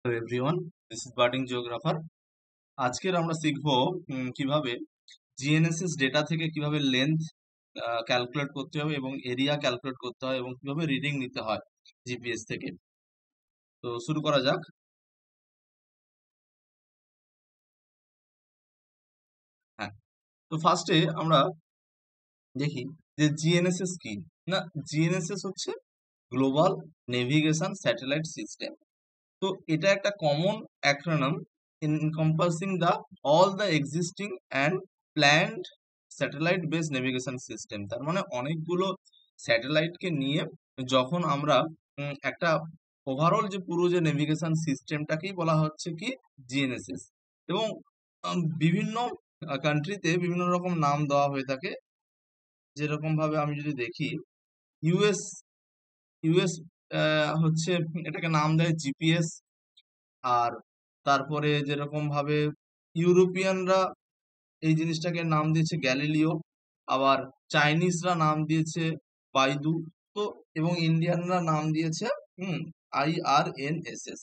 Hello everyone, this is budding geographer. আজকের আমরা শিখব কিভাবে জিএনএসএস ডেটা থেকে কিভাবে লেন্থ ক্যালকুলেট করতে হবে এবং এরিয়া ক্যালকুলেট করতে হয় এবং কিভাবে রিডিং নিতে হয় জিপিএস থেকে। তো শুরু করা যাক। হ্যাঁ, তো ফার্স্টে আমরা দেখি যে জিএনএসএস কি। না, জিএনএসএস হচ্ছে গ্লোবাল নেভিগেশন স্যাটেলাইট সিস্টেম। তো এটা একটা common acronym encompassing the all the existing and planned satellite base navigation system. তার মানে অনেকগুলো স্যাটেলাইটকে নিয়ে যখন আমরা একটা ওভারঅল যে পুরো যে নেভিগেশন সিস্টেমটাকেই বলা হচ্ছে কি জিএনএসএস। এবং বিভিন্ন কান্ট্রিতে বিভিন্ন রকম নাম দেওয়া হয়ে থাকে। যেরকম ভাবে আমি যদি দেখি ইউএস ইউএস হচ্ছে এটাকে নাম দেয় জিপিএস। আর তারপরে যেরকম ভাবে ইউরোপিয়ানরা এই জিনিসটাকে নাম দিয়েছে গ্যালিলিও, আবার চাইনিজরা নাম দিয়েছে বাইদু, তো এবং ইন্ডিয়ানরা নাম দিয়েছে IRNSS।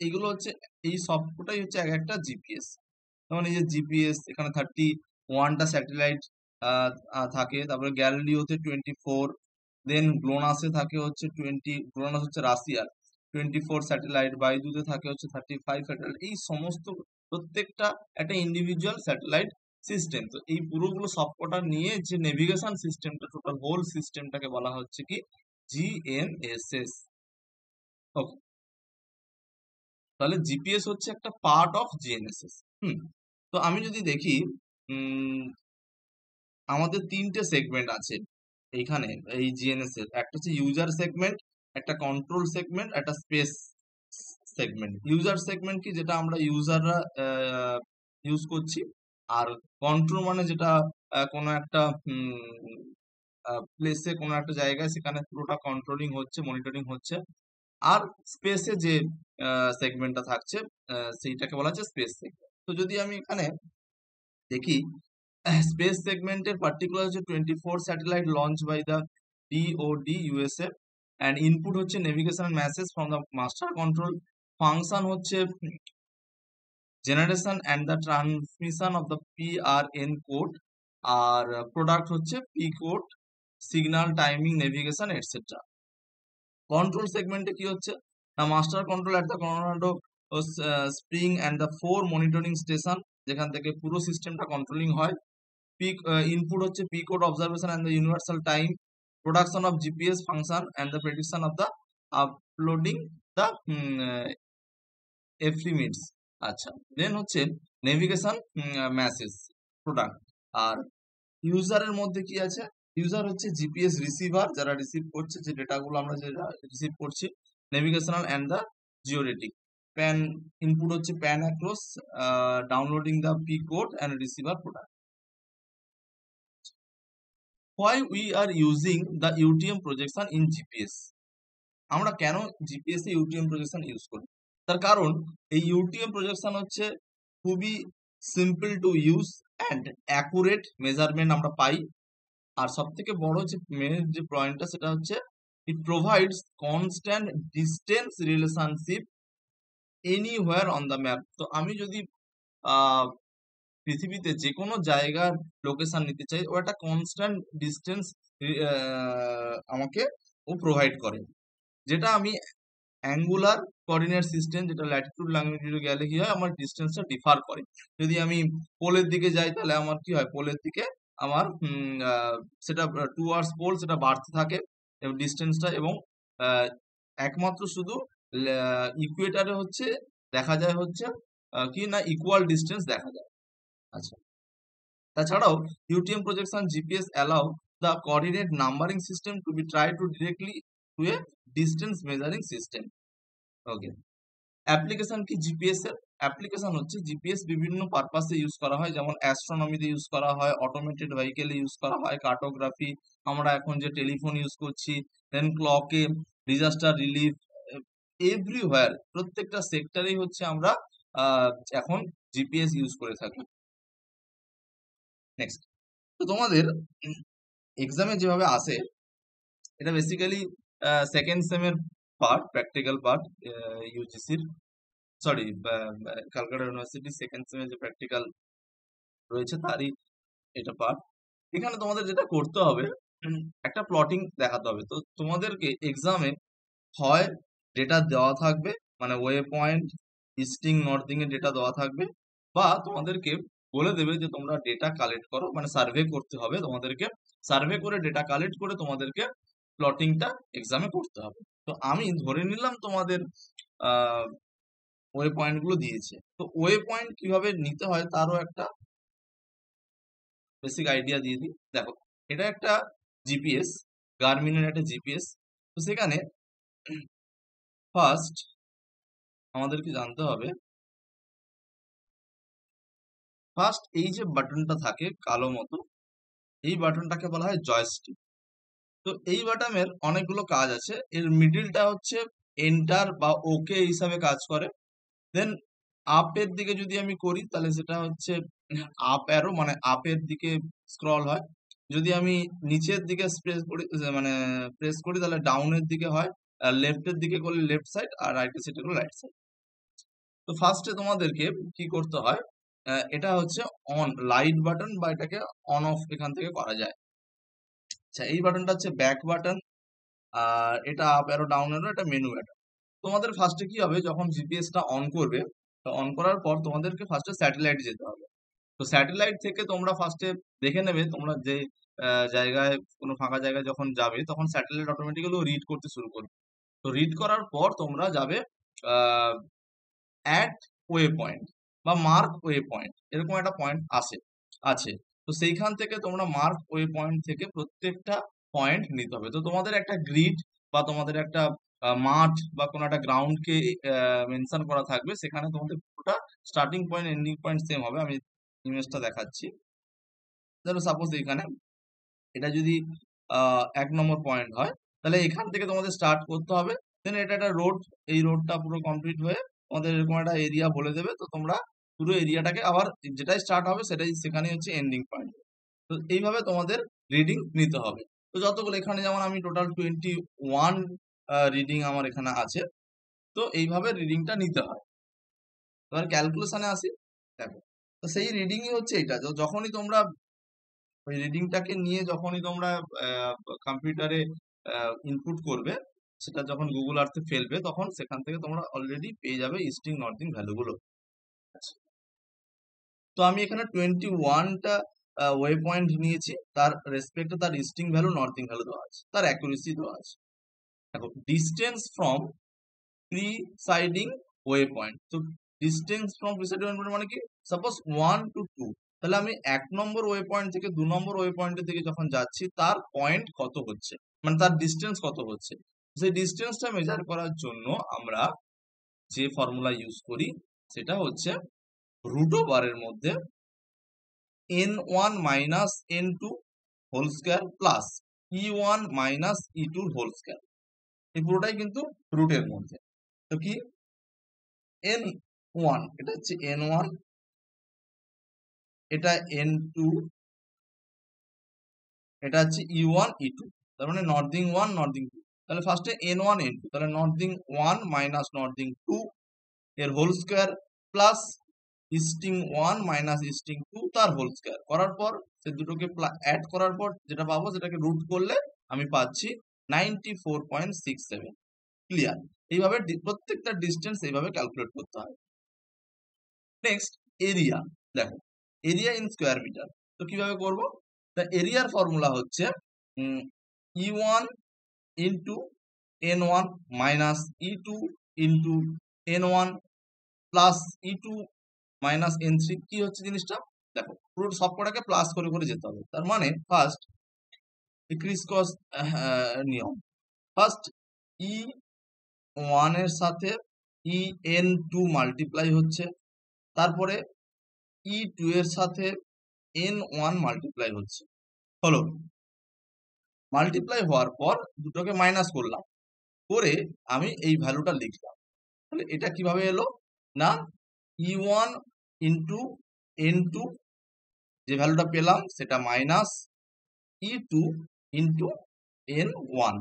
এগুলো হচ্ছে এই সবকটাই হচ্ছে এক একটা জিপিএস। যেমন এই যে জিপিএস এখানে 31টা স্যাটেলাইট থাকে, তারপরে গ্যালিলিওতে 24, দেন গ্লোনাসে থাকে হচ্ছে 20, গ্লোনাস হচ্ছে রাশিয়ার 24 স্যাটেলাইট, বাইদুতে থাকে হচ্ছে 35 স্যাটেলাইট। এই সমস্ত প্রত্যেকটা একটা ইন্ডিভিজুয়াল স্যাটেলাইট সিস্টেম। তো এই পুরোগুলো সবকটা নিয়ে যে নেভিগেশন সিস্টেমটা, টোটাল হোল সিস্টেমটাকে বলা হচ্ছে কি জিএনএসএস। ওকে, তাহলে জিপিএস হচ্ছে একটা পার্ট অফ জিএনএসএস। তো আমি যদি দেখি উম আমাদের তিনটে সেগমেন্ট আছে এইখানে এই জিএনএস এর। একটা হচ্ছে ইউজার সেগমেন্ট, একটা কন্ট্রোল সেগমেন্ট, একটা স্পেস সেগমেন্ট। ইউজার সেগমেন্ট কি, যেটা আমরা ইউজাররা ইউজ করছি। আর কন্ট্রোল মানে যেটা কোনো একটা প্লেসে, কোনো একটা জায়গায় সেখানে পুরোটা কন্ট্রোলিং হচ্ছে, মনিটরিং হচ্ছে। আর স্পেসে যে সেগমেন্টটা থাকছে সেইটাকে বলা হচ্ছে স্পেস সেগমেন্ট। তো যদি আমি এখানে দেখি স্পেস সেগমেন্টের পার্টিকুলার হচ্ছে 24 satellite launch by the DOD USA, and input হচ্ছে navigation message from the master control. Function হচ্ছে generation and the transmission of the PRN code. আর প্রোডাক্ট হচ্ছে P code, signal, timing, navigation etcetera. Control সেগমেন্টে কি হচ্ছে না, master control at the commando spring and the 4 monitoring station, যেখান থেকে পুরো সিস্টেমটা কন্ট্রোলিং হয়। Peak input হচ্ছে P code observation and the universal time, production of GPS function and the prediction of the uploading the ephemeris। আচ্ছা, দেন হচ্ছে navigation message product. আর ইউজারের মধ্যে কি আছে, ইউজার হচ্ছে জিপিএস রিসিভার, যারা রিসিভ করছে যে ডেটাগুলো আমরা যেটা রিসিভ করছি। Navigational and the geodetic. Pan input হচ্ছে pan across, downloading the P code and receiver product. why we are using the UTM projection in GPS। আমরা কেন জিপিএস এ ইউটিএম প্রজেকশন ইউজ করি, তার কারণ এই ইউটিএম প্রজেকশন হচ্ছে খুবই simple to use and accurate measurement আমরা পাই। আর সব থেকে বড় যে মেন যে পয়েন্টটা, সেটা হচ্ছে ইট provides constant distance relationship anywhere on the map. তো আমি যদি আহ পৃথিবীতে যে কোনো জায়গার লোকেশন নিতে চাই, ও একটা কনস্ট্যান্ট ডিস্টেন্স আমাকে ও প্রোভাইড করে, যেটা আমি অ্যাঙ্গুলার কোঅর্ডিনেট সিস্টেম, যেটা ল্যাটিটিউড লংজিটিউডে গেলে কি হয়, আমার ডিস্টেন্সটা ডিফার করে। যদি আমি পোলের দিকে যাই তাহলে আমার কি হয়, পোলের দিকে আমার সেটা টুয়ার্ডস পোল সেটা বাড়তে থাকে এবং ডিস্টেন্সটা, এবং একমাত্র শুধু ইকুয়েটারে হচ্ছে দেখা যায় হচ্ছে কি না, ইকুয়াল ডিস্টেন্স দেখা যায়। আচ্ছা, তাছাড়াও UTM projection GPS allow the coordinate numbering system to be tried to directly to a distance measuring system। Okay, application কি জিপিএস এর? অ্যাপ্লিকেশন হচ্ছে জিপিএস বিভিন্ন পারপাসে ইউজ করা হয়, যেমন অ্যাস্ট্রোনমিতে ইউজ করা হয়, অটোমেটেড ভেহিকেলে ইউজ করা হয়, কার্টোগ্রাফি, আমরা এখন যে টেলিফোন ইউজ করছি, দেন ক্লকে, ডিজাস্টার রিলিফ, এভরিহোয়ার, প্রত্যেকটা সেক্টরেই হচ্ছে আমরা এখন জিপিএস ইউজ করে থাকি। নেক্সট, তো তোমাদের এক্সামে যেভাবে আসে, এটা বেসিক্যালি সেকেন্ড সেমের পার্ট, প্র্যাকটিক্যাল পার্ট, ইউজিসির, সরি ক্যালকাটা ইউনিভার্সিটি সেকেন্ড সেমে যে প্র্যাকটিক্যাল রয়েছে তারই এটা পার্ট। এখানে তোমাদের যেটা করতে হবে, একটা প্লটিং দেখাতে হবে। তো তোমাদেরকে এক্সামে হয় ডেটা দেওয়া থাকবে, মানে ওয়ে পয়েন্ট, ইস্টিং নর্থিং এর ডেটা দেওয়া থাকবে, বা তোমাদেরকে বলে দেবে যে তোমরা ডেটা কালেক্ট করো, মানে সার্ভে করতে হবে তোমাদেরকে। সার্ভে করে ডেটা কালেক্ট করে তোমাদেরকে প্লটিংটা এক্সামে করতে হবে। তো আমি ধরে নিলাম তোমাদের ওয়ে পয়েন্ট গুলো দিয়েছে। তো ওয়ে পয়েন্ট কিভাবে নিতে হয় তারও একটা বেসিক আইডিয়া দিয়ে দিই। দেখো, এটা একটা জিপিএস, গার্মিনের একটা জিপিএস। তো সেখানে ফার্স্ট আমাদেরকে জানতে হবে, ফার্স্ট এই যে বাটনটা থাকে কালো মতো, এই বাটনটাকে বলা হয় জয়স্টিক। তো এই বাটনের অনেকগুলো কাজ আছে। এর মিডিলটা হচ্ছে এন্টার বা ওকে হিসাবে কাজ করে। দেন আপের দিকে যদি আমি করি তাহলে সেটা হচ্ছে আপ অ্যারো, মানে আপের দিকে স্ক্রল হয়। যদি আমি নিচের দিকে প্রেস করি, মানে প্রেস করি, তাহলে ডাউনের দিকে হয়। আর লেফটের দিকে করলে লেফট সাইড, আর রাইটের সাইডে করলে রাইট সাইড। তো ফার্স্টে তোমাদেরকে কি করতে হয়, এটা হচ্ছে অন লাইট বাটন, বা এটাকে অন অফ এখান থেকে করা যায়। আচ্ছা, এই বাটনটা হচ্ছে ব্যাক বাটন, আর এটা আপ অ্যারো ডাউন অ্যারো, এটা মেনু বাটন। তোমাদের ফার্স্টে কি হবে, যখন জিপিএসটা অন করবে, তো অন করার পর তোমাদেরকে ফার্স্টে স্যাটেলাইট যেতে হবে। তো স্যাটেলাইট থেকে তোমরা ফার্স্টে দেখে নেবে, তোমরা যে জায়গায় কোনো ফাঁকা জায়গায় যখন যাবে তখন স্যাটেলাইট অটোমেটিক্যালি রিড করতে শুরু করবে। তো রিড করার পর তোমরা যাবে অ্যাট ওয়ে পয়েন্ট বা মার্ক ওয়ে পয়েন্ট, এরকম একটা পয়েন্ট আছে। তো সেইখান থেকে তোমরা মার্ক ওয়ে পয়েন্ট থেকে প্রত্যেকটা পয়েন্ট নিতে হবে। তো তোমাদের একটা গ্রিড বা তোমাদের একটা মাঠ বা কোনো একটা গ্রাউন্ডকে মেনশন করা থাকবে, সেখানে তোমাদের পুরোটা starting point ending point same হবে। আমি ইমেজটা দেখাচ্ছি। ধরো সাপোজ এখানে এটা যদি 1 নম্বর পয়েন্ট হয়, তাহলে এখান থেকে তোমাদের স্টার্ট করতে হবে। দেন এটা একটা রোড, এই রোডটা পুরো কমপ্লিট হয়ে তোমাদের এরকম একটা এরিয়া বলে দেবে। তো তোমরা পুরো এরিয়াটাকে আবার যেটাই স্টার্ট হবে সেটাই সেখানেই হচ্ছে এন্ডিং পয়েন্ট। তো এইভাবে তোমাদের রিডিং নিতে হবে। তো যতগুলো এখানে, যেমন আমি টোটাল 21 রিডিং আমার এখানে আছে। তো এইভাবে রিডিংটা নিতে হয়। এবার ক্যালকুলেশনে আসি। দেখো, তো সেই রিডিংই হচ্ছে এটা। যখনই তোমরা ওই রিডিংটাকে নিয়ে যখনই তোমরা কম্পিউটারে ইনপুট করবে, সেটা যখন গুগল আর্থে ফেলবে, তখন সেখান থেকে তোমরা অলরেডি পেয়ে যাবে ইস্টিং নর্থিং ভ্যালুগুলো। তো আমি এখানে 21টা ওয়ে পয়েন্ট নিয়েছি, তার রেসপেক্টে তার ইস্টিং ভ্যালু, নর্থিং ভ্যালু দেওয়া আছে, তার অ্যাকুরেসি দেওয়া আছে। দেখো, distance from preceding waypoint. তো distance from preceding waypoint মানে কি, সাপোজ 1 to 2, তাহলে আমি 1 নম্বর ওয়ে পয়েন্ট থেকে 2 নম্বর ওয়ে পয়েন্টের দিকে যখন যাচ্ছি, তার পয়েন্ট কত হচ্ছে, মানে তার ডিস্টেন্স কত হচ্ছে। সেই ডিস্টেন্সটা মেজার করার জন্য আমরা যে ফর্মুলা ইউজ করি সেটা হচ্ছে √/, এর মধ্যে n1 minus n2 whole square plus e1 minus e2 whole square. এই পুরোটাই কিন্তু রুটের মধ্যে। তো কি n1, এটা হচ্ছে n1, এটা n2, এটা হচ্ছে e1 e2, তার মানে নর্থিং 1 নর্থিং 2। তাহলে ফার্স্টে n1 n2, তাহলে নর্থিং 1 মাইনাস নর্থিং 2 এর হোল স্কয়ার প্লাস ইস্টিং 1 মাইনাস ইস্টিং 2 তার হোল স্কয়ার করার পর, সে দুটোকে অ্যাড করার পর যেটা পাবো সেটাকে রুট করলে আমি পাচ্ছি 94.67। ক্লিয়ার? এইভাবে প্রত্যেকটা ডিস্টেন্স এইভাবে ক্যালকুলেট করতে হয়। Next, area. দেখো, এরিয়া ইন স্কোয়ার মিটার। তো কিভাবে করব, তা এরিয়ার ফর্মুলা হচ্ছে e1 into n1 minus e2 into n1 plus e2 minus n3। কি হচ্ছে জিনিসটা, দেখো পুরো সবকটাকে প্লাস করে করে যেতে হবে। তার মানে ফার্স্ট ক্রিস ক্রস নিয়ম, ফার্স্ট e1 এর সাথে en2 মাল্টিপ্লাই হচ্ছে, তারপরে e2 এর সাথে n1 মাল্টিপ্লাই হচ্ছে। হলো, মাল্টিপ্লাই হওয়ার পর দুটোকে মাইনাস করলাম, করে আমি এই ভ্যালুটা লিখলাম। তাহলে এটা কিভাবে এলো, না e1 ইন্টু n2, যে ভ্যালুটা পেলাম সেটা মাইনাস e2 ইন্টু n1,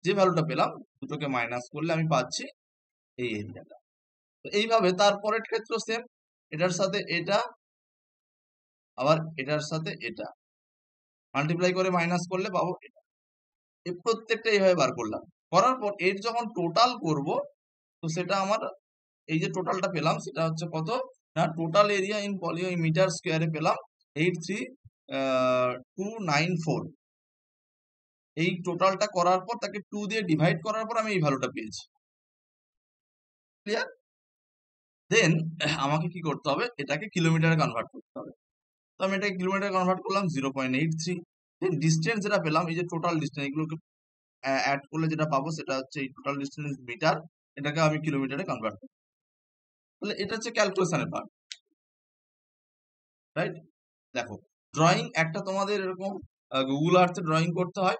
যে ভ্যালুটা পেলাম দুটোকে মাইনাস করলে আমি পাচ্ছি এই এরিয়াটা। তো এইভাবে তারপরের ক্ষেত্র সেম, এটার সাথে এটা আবার এটার সাথে এটা মাল্টিপ্লাই করে মাইনাস করলে পাবো এটা। এই প্রত্যেকটা এইভাবে বার করলাম, করার পর এর যখন টোটাল করব তো সেটা আমার এই যে টোটালটা পেলাম সেটা হচ্ছে কত না, টোটাল এরিয়া ইন মিটার স্কোয়ারে পেলাম 83294। এই টোটালটা করার পর তাকে 2 দিয়ে ডিভাইড করার পর আমি এই ভ্যালুটা পেয়েছি। ক্লিয়ার? দেন আমাকে কি করতে হবে, এটাকে কিলোমিটারে কনভার্ট করতে হবে। তো আমি এটাকে কিলোমিটারে কনভার্ট করলাম 0.83। দেন ডিস্টেন্স যেটা পেলাম, এই যে টোটাল ডিস্টেন্স এগুলোকে অ্যাড করলে যেটা পাবো সেটা হচ্ছে এই টোটাল ডিস্টেন্স মিটার, এটাকে আমি কিলোমিটারে কনভার্ট করব। তাহলে এটা হচ্ছে ক্যালকুলেশনের পার্ট, রাইট? দেখো ড্রয়িং একটা তোমাদের এরকম গুগল আর্থে ড্রয়িং করতে হয়,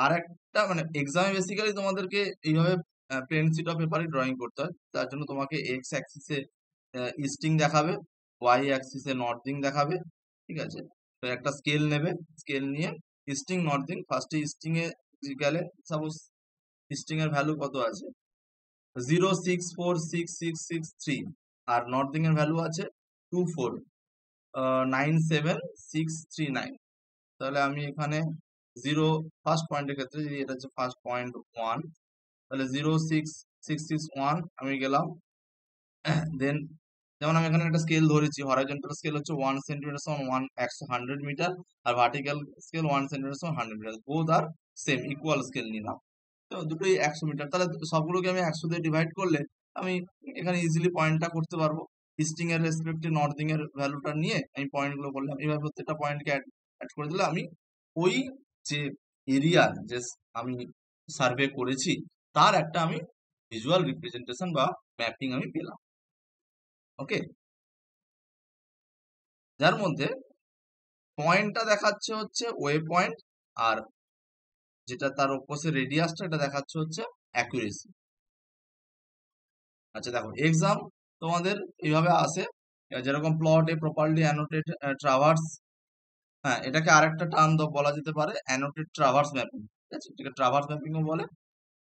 আর একটা মানে এক্সামে বেসিক্যালি তোমাদেরকে এইভাবে প্লেন শিট অফ পেপারে ড্রয়িং করতে হয়। তার জন্য তোমাকে এক্স অ্যাক্সিসে ইস্টিং দেখাবে, ওয়াই অ্যাক্সিসে নর্থিং দেখাবে, ঠিক আছে? তো একটা স্কেল নেবে, স্কেল নিয়ে ইস্টিং নর্থিং, ফার্স্টে ইস্টিং এ গেলে সাপোজ ইস্টিং এর ভ্যালু কত আছে 0.646663, আর নর্থিং এর ভ্যালু আছে 24,97639। তাহলে আমি এখানে জিরো ফার্স্ট পয়েন্টের ক্ষেত্রে যদি এটা হচ্ছে ফার্স্ট পয়েন্ট 1, তাহলে 0.6661 আমি গেলাম। দেন যেমন আমি এখানে একটা স্কেল ধরেছি, হরাইজন্টাল স্কেল হচ্ছে 1 সেন্টিমিটার সমান 100 মিটার, আর ভার্টিক্যাল স্কেল 1 সেন্টিমিটার সমান 100 মিটার, বোথ আর সেম ইকুয়াল স্কেল নিলাম। তো দুটোই 100 মিটার, তাহলে সবগুলোকে আমি 100 দিয়ে ডিভাইড করলে আমি এখানে ইজিলি পয়েন্টটা করতে পারবো। ইস্টিং এর রেসপেক্টে নর্থিং এর ভ্যালুটা নিয়ে আমি পয়েন্টগুলো করলাম, এবার প্রত্যেকটা পয়েন্টকে অ্যাড করে দিলে আমি ওই যে এরিয়া যে আমি সার্ভে করেছি তার একটা আমি ভিজুয়াল রিপ্রেজেন্টেশন বা ম্যাপিং আমি পেলাম। ওকে, যার মধ্যে পয়েন্টটা দেখাচ্ছে হচ্ছে ওয়ে পয়েন্ট, আর যেটা তার অপোজিট রেডিয়াসটা এটা দেখাচ্ছে হচ্ছে অ্যাকুরেসি। আচ্ছা দেখো এক্সাম তোমাদের এইভাবে আসে, যেরকম প্লট এ প্রপারলি অ্যানোটেড ট্রাভার্স, হ্যাঁ এটাকে আরেকটা টার্ম বলা যেতে পারে অ্যানোটেড ট্রাভার্স ম্যাপিং, ঠিক আছে? এটাকে ট্রাভার্স ম্যাপিংও বলে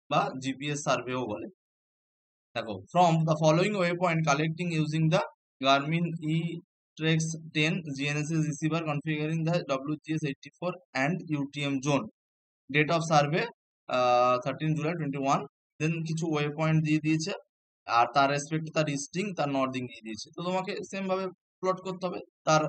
বা জিপিএস সার্ভেও বলে। দেখো from the following waypoint collecting using the Garmin Trex 10 GNSS receiver configuring the WGS84 and UTM zone, date of survey 13 July 21। Then কিছু ওয়ে পয়েন্ট দিয়ে দিয়েছে আর তার রেসপেক্ট তার ইস্টিং তার নর্দিং দিয়ে দিয়েছে। তো তোমাকে সেম ভাবে প্লট করতে হবে। তার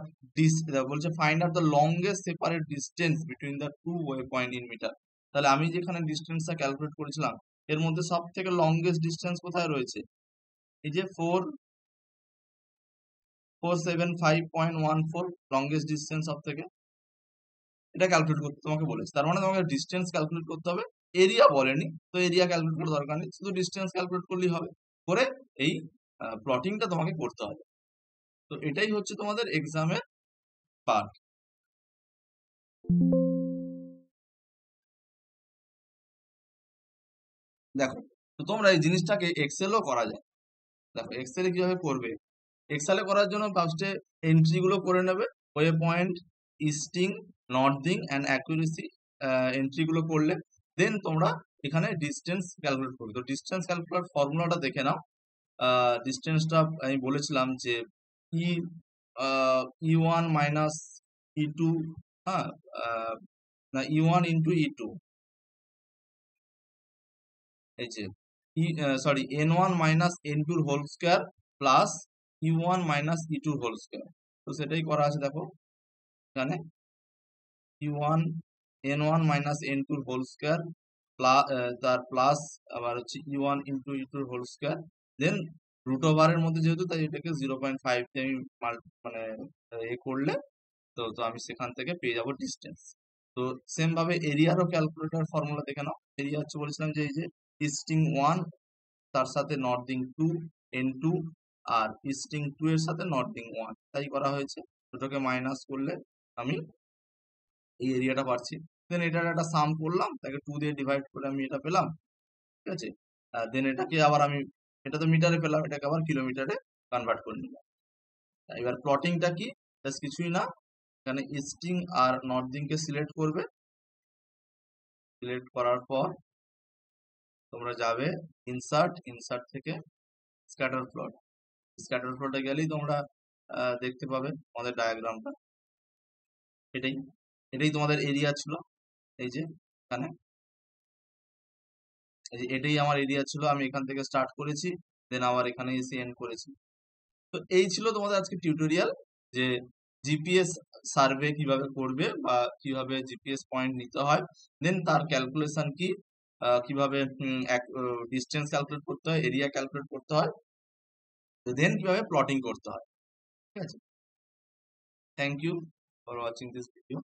বলছে find out the longest separate distance between the two way point in metre. তাহলে আমি যেখানে ডিস্টেন্সটা ক্যালকুলেট করেছিলাম এর মধ্যে সব থেকে লংগেস্ট ডিস্টেন্স কোথায় রয়েছে, এই যে 475.14 লংগেস্ট ডিস্টেন্স সব থেকে, এটা ক্যালকুলেট করতে তোমাকে বলেছে। তার মানে তোমাকে ডিস্টেন্স ক্যালকুলেট করতে হবে, এরিয়া বলেনি, তো এরিয়া ক্যালকুলেট করার দরকার নেই, শুধু ডিস্টেন্স ক্যালকুলেট করলেই হবে। করে এই প্লটিংটা তোমাকে করতে হবে। তো এটাই হচ্ছে তোমাদের এক্সামের পার্ট। দেখো তো তোমরা এই জিনিসটাকে এক্সেলও করা যায়। দেখো এক্সেলে কিভাবে করবে, এক্সেলে করার জন্য ফার্স্টে এন্ট্রি গুলো করে নেবে, way point, ইস্টিং, northing and accuracy entry গুলো করলে দেন তোমরা এখানে ডিস্টেন্স ক্যালকুলেট করবে। তো ডিস্টেন্স ক্যালকুলেট ফর্মুলাটা দেখে নাও। ডিস্টেন্সটা আমি বলেছিলাম যে ই E1 মাইনাস E2, হ্যাঁ না E1 ইন্টু E2, এই যে sorry N1 minus N2 whole square plus E1 minus E2 whole square. তো সেটাই করা আছে দেখো এখানে E1 N1 minus N2 whole square তার প্লাস আবার হচ্ছে E1 into E2 whole square, then root ওভারের মধ্যে যেহেতু তাই এটাকে 0.5 দিয়ে আমি মানে এ করলে তো তো আমি সেখান থেকে পেয়ে যাব ডিস্টেন্স। তো সেম ভাবে এরিয়ারও ক্যালকুলেটর ফর্মুলা দেখে নাও। এরিয়া হচ্ছে বলেছিলাম যে এই যে ইস্টিং 1 তার সাথে নর্থিং 2 N2 আর ইস্টিং 2 এর সাথে নর্থিং 1, তাই করা হয়েছে। দুটোকে মাইনাস করলে আমি এই এরিয়াটা পাচ্ছি। দেন এটার একটা সাম করলাম, তাকে 2 দিয়ে ডিভাইড করে আমি এটা পেলাম, ঠিক আছে? দেন এটাকে আবার আমি, এটা তো মিটারে পেলাম, এটাকে আবার কিলোমিটারে কনভার্ট করে নিলাম। এবার প্লটিংটা কি, জাস্ট কিছুই না, এখানে ইস্টিং আর নর্থিং কে সিলেক্ট করবে, সিলেক্ট করার পর তোমরা যাবে ইনসার্ট থেকে স্ক্যাটার প্লট। স্ক্যাটার প্লটে গেলেই তোমরা দেখতে পাবে আমাদের ডায়াগ্রামটা। এটাই এটাই তোমাদের এরিয়া ছিল। এই যে এখানে এটাই আমার এরিয়া ছিল, আমি এখান থেকে স্টার্ট করেছি, দেন আবার এখানে এসে এন্ড করেছি। তো এই ছিল তোমাদের আজকে টিউটোরিয়াল, যে জিপিএস সার্ভে কিভাবে করবে বা কিভাবে জিপিএস পয়েন্ট নিতে হয়, দেন তার ক্যালকুলেশন কি, কিভাবে ডিস্টেন্স ক্যালকুলেট করতে হয়, এরিয়া ক্যালকুলেট করতে হয়, দেন কিভাবে প্লটিং করতে হয়। ঠিক আছে, thank you for watching this video.